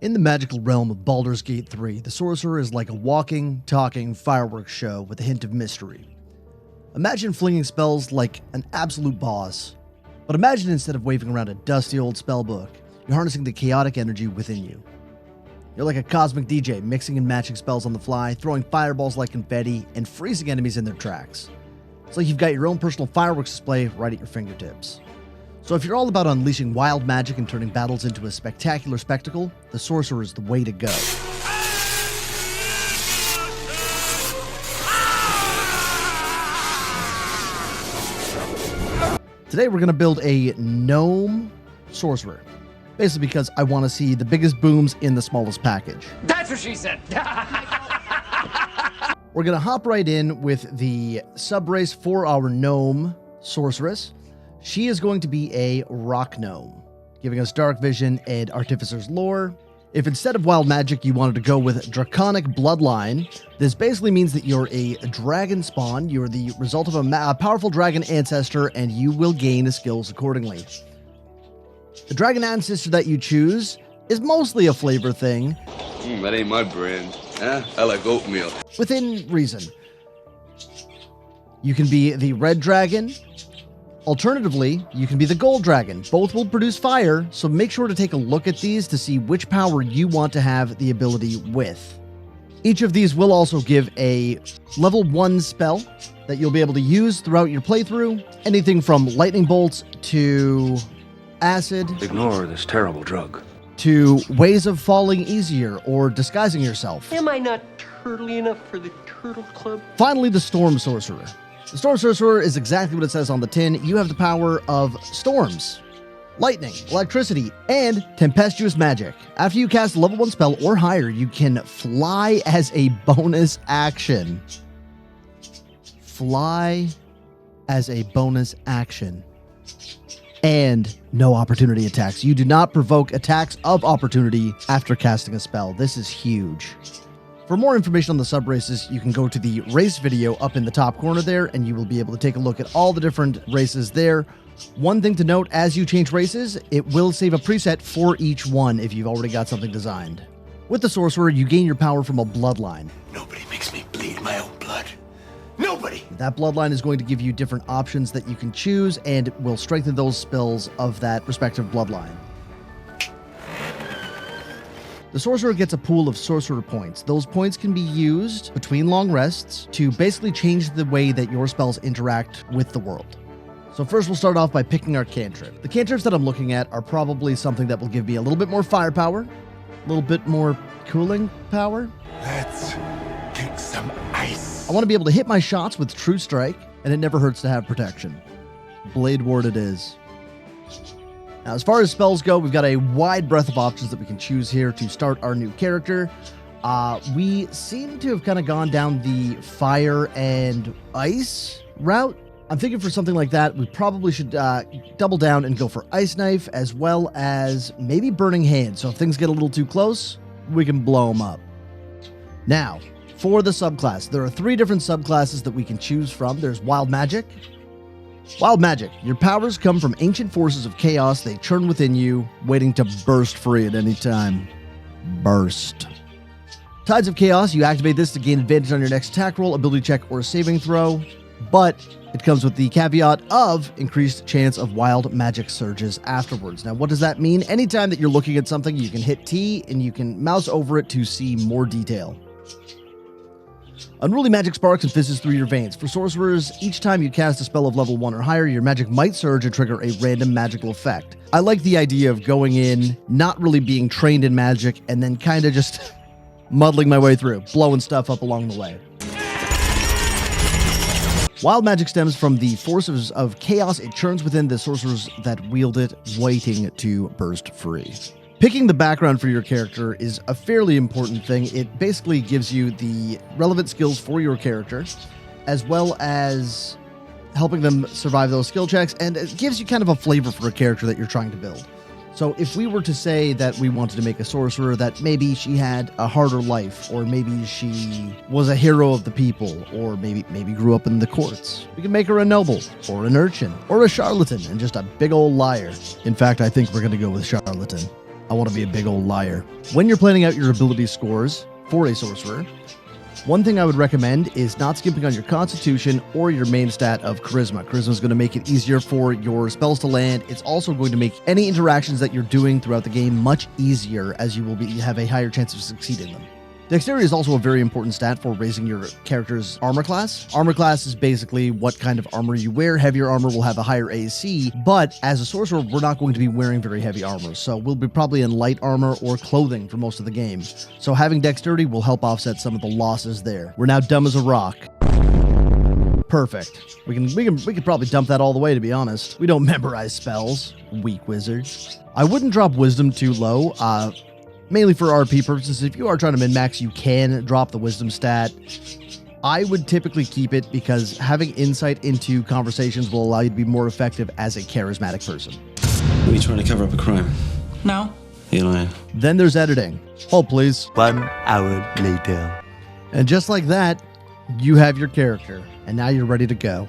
In the magical realm of Baldurs Gate 3, the Sorcerer is like a walking, talking fireworks show with a hint of mystery. Imagine flinging spells like an absolute boss, but imagine instead of waving around a dusty old spellbook, you're harnessing the chaotic energy within you. You're like a cosmic DJ, mixing and matching spells on the fly, throwing fireballs like confetti, and freezing enemies in their tracks. It's like you've got your own personal fireworks display right at your fingertips. So if you're all about unleashing wild magic and turning battles into a spectacular spectacle, the Sorcerer is the way to go. Today we're going to build a gnome sorcerer. Basically because I want to see the biggest booms in the smallest package. That's what she said! We're going to hop right in with the sub-race for our gnome sorceress. She is going to be a rock gnome, giving us dark vision and artificer's lore. If instead of wild magic you wanted to go with draconic bloodline, this basically means that you're a dragon spawn, you're the result of a powerful dragon ancestor, and you will gain skills accordingly. The dragon ancestor that you choose is mostly a flavor thing. That ain't my brand. Huh? I like oatmeal. Within reason. You can be the red dragon. Alternatively, you can be the gold dragon. Both will produce fire, so make sure to take a look at these to see which power you want to have the ability with. Each of these will also give a level 1 spell that you'll be able to use throughout your playthrough. Anything from lightning bolts to acid. Ignore this terrible drug. To ways of falling easier or disguising yourself. Am I not turtly enough for the turtle club? Finally, the Storm Sorcerer. The Storm Sorcerer is exactly what it says on the tin. You have the power of storms, lightning, electricity, and tempestuous magic. After you cast a level 1 spell or higher, you can fly as a bonus action. Fly as a bonus action. And no opportunity attacks. You do not provoke attacks of opportunity after casting a spell. This is huge. For more information on the sub-races, you can go to the race video up in the top corner there, and you will be able to take a look at all the different races there. One thing to note, as you change races, it will save a preset for each one if you've already got something designed. With the Sorcerer, you gain your power from a bloodline. Nobody makes me bleed my own blood. Nobody! That bloodline is going to give you different options that you can choose and will strengthen those spells of that respective bloodline. The Sorcerer gets a pool of Sorcerer points. Those points can be used between long rests to basically change the way that your spells interact with the world. So first we'll start off by picking our cantrip. The cantrips that I'm looking at are probably something that will give me a little bit more firepower, a little bit more cooling power. Let's kick some ice. I want to be able to hit my shots with True Strike, and it never hurts to have protection. Blade Ward it is. Now, as far as spells go, we've got a wide breadth of options that we can choose here to start our new character. We seem to have kind of gone down the fire and ice route. I'm thinking for something like that, we probably should double down and go for Ice Knife, as well as maybe Burning Hand. So if things get a little too close, we can blow them up. Now, for the subclass, there are 3 different subclasses that we can choose from. There's Wild Magic. Wild Magic. Your powers come from ancient forces of chaos. They churn within you, waiting to burst free at any time. Burst. Tides of Chaos. You activate this to gain advantage on your next attack roll, ability check, or saving throw. But it comes with the caveat of increased chance of wild magic surges afterwards. Now, what does that mean? Anytime that you're looking at something, you can hit T and you can mouse over it to see more detail. Unruly magic sparks and fizzes through your veins. For sorcerers, each time you cast a spell of level 1 or higher, your magic might surge and trigger a random magical effect. I like the idea of going in, not really being trained in magic, and then kind of just muddling my way through, blowing stuff up along the way. Wild magic stems from the forces of chaos. It churns within the sorcerers that wield it, waiting to burst free. Picking the background for your character is a fairly important thing. It basically gives you the relevant skills for your character, as well as helping them survive those skill checks, and it gives you kind of a flavor for a character that you're trying to build. So if we were to say that we wanted to make a sorcerer that maybe she had a harder life, or maybe she was a hero of the people, or maybe grew up in the courts, we can make her a noble, or an urchin, or a charlatan, and just a big old liar. In fact, I think we're going to go with charlatan. I want to be a big old liar. When you're planning out your ability scores for a sorcerer, one thing I would recommend is not skipping on your constitution or your main stat of charisma. Charisma is going to make it easier for your spells to land. It's also going to make any interactions that you're doing throughout the game much easier, as you will have a higher chance of succeeding them. Dexterity is also a very important stat for raising your character's armor class. Armor class is basically what kind of armor you wear. Heavier armor will have a higher AC, but as a sorcerer, we're not going to be wearing very heavy armor, so we'll be probably in light armor or clothing for most of the game. So having dexterity will help offset some of the losses there. We're now dumb as a rock. Perfect. We could probably dump that all the way, to be honest. We don't memorize spells. Weak wizards. I wouldn't drop wisdom too low. Mainly for RP purposes. If you are trying to min-max, you can drop the wisdom stat. I would typically keep it because having insight into conversations will allow you to be more effective as a charismatic person. Are you trying to cover up a crime? No. You're lying. Then there's editing. Hold, please. 1 hour later. And just like that, you have your character, and now you're ready to go.